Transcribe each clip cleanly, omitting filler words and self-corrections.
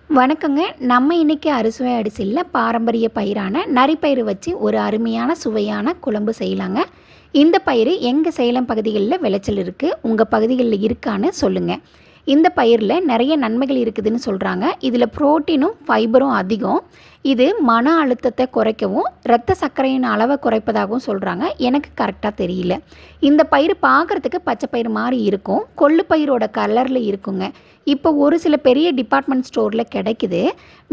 வணக்கங்க. நம்ம இன்னைக்கு அறுசுவை அரிசியில பாரம்பரிய பயிரான நரிப்பயிறு வச்சு ஒரு அருமையான சுவையான குழம்பு செய்யலாங்க. இந்த பயிறு எங்க சேலம் பகுதிகளில் விளைச்சல் இருக்கு. உங்க பகுதிகளில் இருக்கான்னு சொல்லுங்க. இந்த பயிரில் நிறைய நன்மைகள் இருக்குதுன்னு சொல்கிறாங்க. இதில் புரோட்டீனும் ஃபைபரும் அதிகம். இது மன அழுத்தத்தை குறைக்கவும் இரத்த சர்க்கரையின் அளவை குறைப்பதாகவும் சொல்கிறாங்க. எனக்கு கரெக்டாக தெரியல. இந்த பயிர் பார்க்குறதுக்கு பச்சை பயிறு மாதிரி இருக்கும். கொள்ளு பயிரோட கலரில் இருக்குங்க. இப்போ ஒரு சில பெரிய டிபார்ட்மெண்ட் ஸ்டோரில் கிடைக்குது.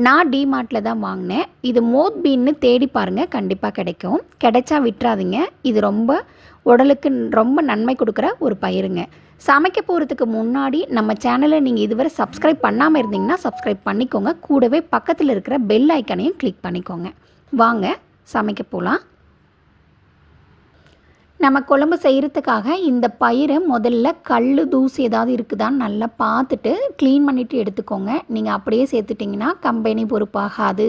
நான் டிமார்ட்டில் தான் வாங்கினேன். இது மோத் பீன்னு தேடி பாருங்கள், கண்டிப்பாக கிடைக்கும். கிடைச்சா விட்டுறாதீங்க. இது உடலுக்கு ரொம்ப நன்மை கொடுக்குற ஒரு பயிருங்க. சமைக்க போகிறதுக்கு முன்னாடி நம்ம சேனலை நீங்கள் இதுவரை சப்ஸ்கிரைப் பண்ணாமல் இருந்தீங்கன்னா சப்ஸ்கிரைப் பண்ணிக்கோங்க. கூடவே பக்கத்தில் இருக்கிற பெல் ஐக்கனையும் கிளிக் பண்ணிக்கோங்க. வாங்க சமைக்க போகலாம். நம்ம குழம்பு செய்கிறதுக்காக இந்த பயிரை முதல்ல கல் தூசி ஏதாவது இருக்குதான்னு நல்லா பார்த்துட்டு க்ளீன் பண்ணிவிட்டு எடுத்துக்கோங்க. நீங்கள் அப்படியே சேர்த்துட்டிங்கன்னா கம்பெனி பொறுப்பாகாது.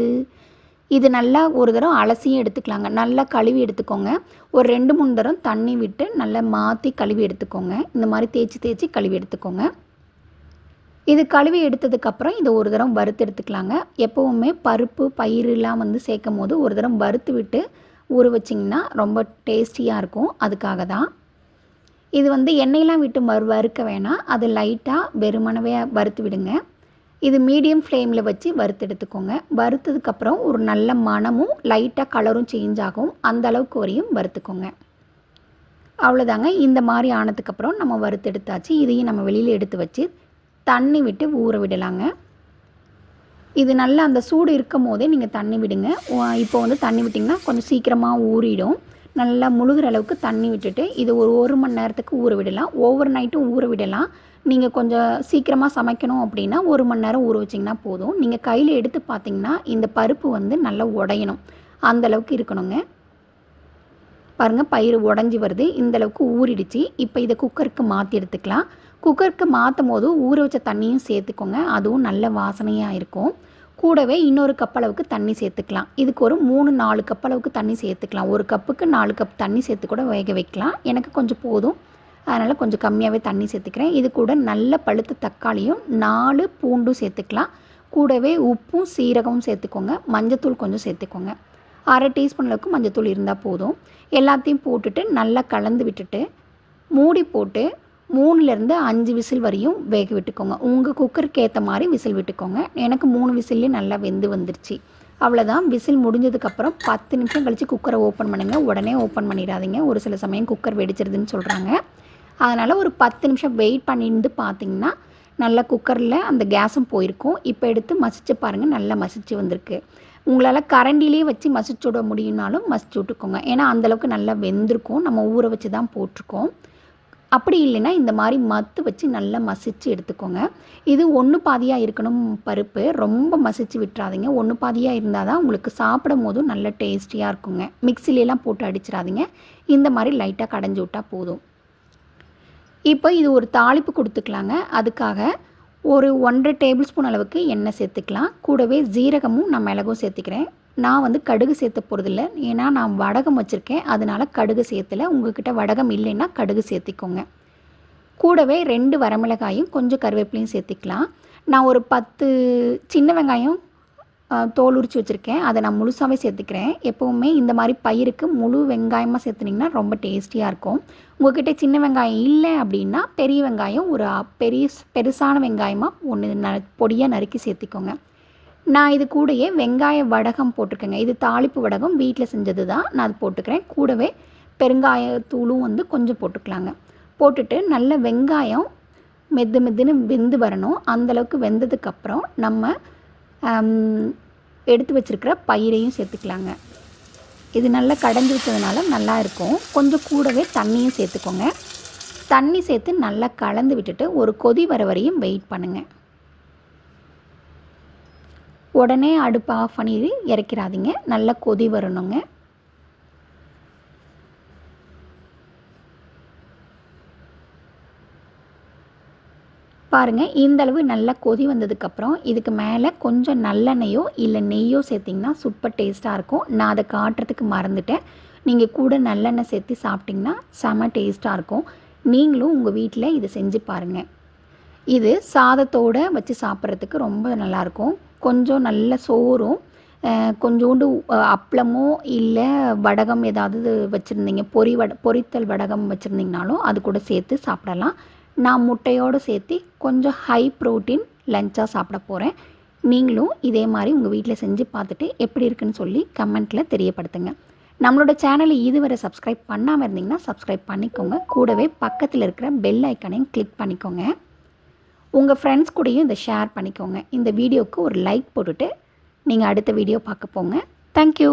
இது நல்லா ஒரு தரம் அலசியும் எடுத்துக்கலாங்க. நல்லா கழுவி எடுத்துக்கோங்க. ஒரு 2-3 தரம் தண்ணி விட்டு நல்லா மாற்றி கழுவி எடுத்துக்கோங்க. இந்த மாதிரி தேய்ச்சி கழுவி எடுத்துக்கோங்க. இது கழுவி எடுத்ததுக்கப்புறம் இதை ஒரு தரம் வறுத்து எடுத்துக்கலாங்க. எப்போவுமே பருப்பு பயிரெலாம் சேர்க்கும் போது ஒரு தரம் வறுத்து விட்டு ஊற வச்சிங்கன்னா ரொம்ப டேஸ்டியாக இருக்கும். அதுக்காக தான் இது எண்ணெயெலாம் விட்டு வறுக்க வேணாம். அது லைட்டாக வெறுமனவே வறுத்து விடுங்க. இது மீடியம் ஃப்ளேமில் வச்சு வறுத்து எடுத்துக்கோங்க. வறுத்ததுக்கப்புறம் ஒரு நல்ல மணமும் லைட்டாக கலரும் சேஞ்ச் ஆகும். அந்த அளவுக்கு வரையும் வறுத்துக்கோங்க. அவ்வளோதாங்க. இந்த மாதிரி ஆனதுக்கப்புறம் நம்ம வறுத்து எடுத்தாச்சு. இதையும் நம்ம வெளியில் எடுத்து வச்சு தண்ணி விட்டு ஊற விடலாங்க. இது நல்லா அந்த சூடு இருக்கும் போதே நீங்கள் தண்ணி விடுங்க. இப்போ தண்ணி விட்டிங்கன்னா கொஞ்சம் சீக்கிரமாக ஊறிடும். நல்லா முழுகிற அளவுக்கு தண்ணி விட்டுட்டு இது ஒரு மணி நேரத்துக்கு ஊற விடலாம். ஓவர் நைட்டும் ஊற விடலாம். நீங்கள் கொஞ்சம் சீக்கிரமாக சமைக்கணும் அப்படின்னா 1 மணி நேரம் ஊற வச்சிங்கன்னா போதும். நீங்கள் கையில் எடுத்து பார்த்தீங்கன்னா இந்த பருப்பு நல்லா உடையணும். அந்தளவுக்கு இருக்கணுங்க. பாருங்கள், பயிறு உடஞ்சி வருது. இந்தளவுக்கு ஊறிடுச்சு. இப்போ இதை குக்கருக்கு மாற்றி எடுத்துக்கலாம். குக்கருக்கு மாற்றும் போது ஊற வச்ச தண்ணியும் சேர்த்துக்கோங்க. அதுவும் நல்ல வாசனையாக இருக்கும். கூடவே இன்னொரு கப் அளவுக்கு தண்ணி சேர்த்துக்கலாம். இதுக்கு ஒரு 3-4 கப் அளவுக்கு தண்ணி சேர்த்துக்கலாம். ஒரு கப்புக்கு 4 கப் தண்ணி சேர்த்து கூட வேக வைக்கலாம். எனக்கு கொஞ்சம் போதும், அதனால் கொஞ்சம் கம்மியாகவே தண்ணி சேர்த்துக்கிறேன். இது கூட நல்ல பழுத்த தக்காளியும் 4 பூண்டும் சேர்த்துக்கலாம். கூடவே உப்பும் சீரகமும் சேர்த்துக்கோங்க. மஞ்சத்தூள் கொஞ்சம் சேர்த்துக்கோங்க. 1/2 டீஸ்பூன் அளவுக்கு மஞ்சத்தூள் இருந்தால் போதும். எல்லாத்தையும் போட்டுட்டு நல்லா கலந்து விட்டுட்டு மூடி போட்டு 3லேருந்து 5 விசில் வரையும் வேக விட்டுக்கோங்க. உங்கள் குக்கருக்கு ஏற்ற மாதிரி விசில் விட்டுக்கோங்க. எனக்கு 3 விசில்லே நல்லா வெந்து வந்துருச்சு. அவ்வளோதான். விசில் முடிஞ்சதுக்கப்புறம் 10 நிமிஷம் கழித்து குக்கரை ஓப்பன் பண்ணுங்கள். உடனே ஓப்பன் பண்ணிடாதீங்க. ஒரு சில சமயம் குக்கர் வெடிச்சிருதுன்னு சொல்கிறாங்க. அதனால் ஒரு 10 நிமிஷம் வெயிட் பண்ணிட்டு பார்த்திங்கன்னா நல்லா குக்கரில் அந்த கேஸும் போயிருக்கும். இப்போ எடுத்து மசிச்சு பாருங்கள், நல்லா மசிச்சு வந்திருக்கு. உங்களால் கரண்டிலே வச்சு மசிச்சு விட முடியும்னாலும் மசிச்சு விட்டுக்கோங்க. ஏன்னா அந்தளவுக்கு நல்லா வெந்திருக்கும். நம்ம ஊற வச்சு தான் போட்டிருக்கோம். அப்படி இல்லைன்னா இந்த மாதிரி மத்து வச்சு நல்லா மசிச்சு எடுத்துக்கோங்க. இது ஒன்று பாதியாக இருக்கணும் பருப்பு. ரொம்ப மசிச்சு விட்டுறாதீங்க. ஒன்று பாதியாக இருந்தால் தான் உங்களுக்கு சாப்பிடும் போதும் நல்ல டேஸ்டியாக இருக்குங்க. மிக்சிலெலாம் போட்டு அடிச்சிடாதீங்க. இந்த மாதிரி லைட்டாக கடைஞ்சி விட்டால் போதும். இப்போ இது ஒரு தாளிப்பு கொடுத்துக்கலாங்க. அதுக்காக ஒரு 1½ டேபிள் ஸ்பூன் அளவுக்கு எண்ணெய் சேர்த்துக்கலாம். கூடவே ஜீரகமும் நான் மிளகும் சேர்த்துக்கிறேன். நான் கடுகு சேர்த்த போகிறதில்ல. ஏன்னா நான் வடகம் வச்சுருக்கேன், அதனால் கடுகு சேர்த்தலை. உங்கள்கிட்ட வடகம் இல்லைன்னா கடுகு சேர்த்திக்கோங்க. கூடவே 2 வரமிளகாயும் கொஞ்சம் கருவேப்பிலையும் சேர்த்திக்கலாம். நான் ஒரு 10 சின்ன வெங்காயம் தோல் உரித்து வச்சுருக்கேன். அதை நான் முழுசாகவே சேர்த்துக்கிறேன். எப்போவுமே இந்த மாதிரி பயிருக்கு முழு வெங்காயமாக சேர்த்துனிங்கன்னா ரொம்ப டேஸ்டியாக இருக்கும். உங்கள்கிட்ட சின்ன வெங்காயம் இல்லை அப்படின்னா பெரிய வெங்காயம் ஒரு பெருசான வெங்காயமாக ஒன்று பொடியாக நறுக்கி சேர்த்திக்கோங்க. நான் இது கூடயே வெங்காய வடகம் போட்டிருக்கேங்க. இது தாளிப்பு வடகம், வீட்டில் செஞ்சது தான். நான் அது போட்டுக்கிறேன். கூடவே பெருங்காயத்தூளும் கொஞ்சம் போட்டுக்கலாங்க. போட்டுட்டு நல்ல வெங்காயம் மெதுன்னு வெந்து வரணும். அந்தளவுக்கு வெந்ததுக்கப்புறம் நம்ம எடுத்து வச்சுருக்கிற பயிரையும் சேர்த்துக்கலாங்க. இது நல்லா கடைஞ்சி வச்சதுனால நல்லா இருக்கும். கொஞ்சம் கூடவே தண்ணியும் சேர்த்துக்கோங்க. தண்ணி சேர்த்து நல்லா கலந்து விட்டுட்டு ஒரு கொதி வர வரையும் வெயிட் பண்ணுங்கள். உடனே அடுப்பை ஆஃப் பண்ணி இறக்கிடாதீங்க. நல்லா கொதி வரணுங்க. பாருங்கள், இந்தளவு நல்லா கொதி வந்ததுக்கப்புறம் இதுக்கு மேலே கொஞ்சம் நல்லெண்ணெயோ இல்லை நெய்யோ சேர்த்திங்கன்னா சூப்பர் டேஸ்ட்டாக இருக்கும். நான் அதை காட்டுறதுக்கு மறந்துட்டேன். நீங்கள் கூட நல்லெண்ணெய் சேர்த்து சாப்பிட்டிங்கன்னா செம டேஸ்ட்டாக இருக்கும். நீங்களும் உங்கள் வீட்டில் இதை செஞ்சு பாருங்கள். இது சாதத்தோடு வச்சு சாப்பிட்றதுக்கு ரொம்ப நல்லாயிருக்கும். கொஞ்சம் நல்ல சோறும் கொஞ்சோண்டு அப்பளமோ இல்லை வடகம் ஏதாவது வச்சுருந்தீங்க, பொரித்தல் வடகம் வச்சுருந்தீங்கனாலும் அது கூட சேர்த்து சாப்பிடலாம். நான் முட்டையோடு சேர்த்து கொஞ்சம் ஹை ப்ரோட்டீன் லஞ்சாக சாப்பிட போகிறேன். நீங்களும் இதே மாதிரி உங்கள் வீட்டில் செஞ்சு பார்த்துட்டு எப்படி இருக்குன்னு சொல்லி கமெண்ட்டில் தெரியப்படுத்துங்க. நம்மளோட சேனலை இதுவரை சப்ஸ்கிரைப் பண்ணாமல் இருந்தீங்கன்னா சப்ஸ்கிரைப் பண்ணிக்கோங்க. கூடவே பக்கத்தில் இருக்கிற பெல் ஐக்கனையும் கிளிக் பண்ணிக்கோங்க. உங்கள் ஃப்ரெண்ட்ஸ் கூடயும் இதை ஷேர் பண்ணிக்கோங்க. இந்த வீடியோவுக்கு ஒரு லைக் போட்டுட்டு நீங்கள் அடுத்த வீடியோ பார்க்க போங்க. தேங்க்யூ.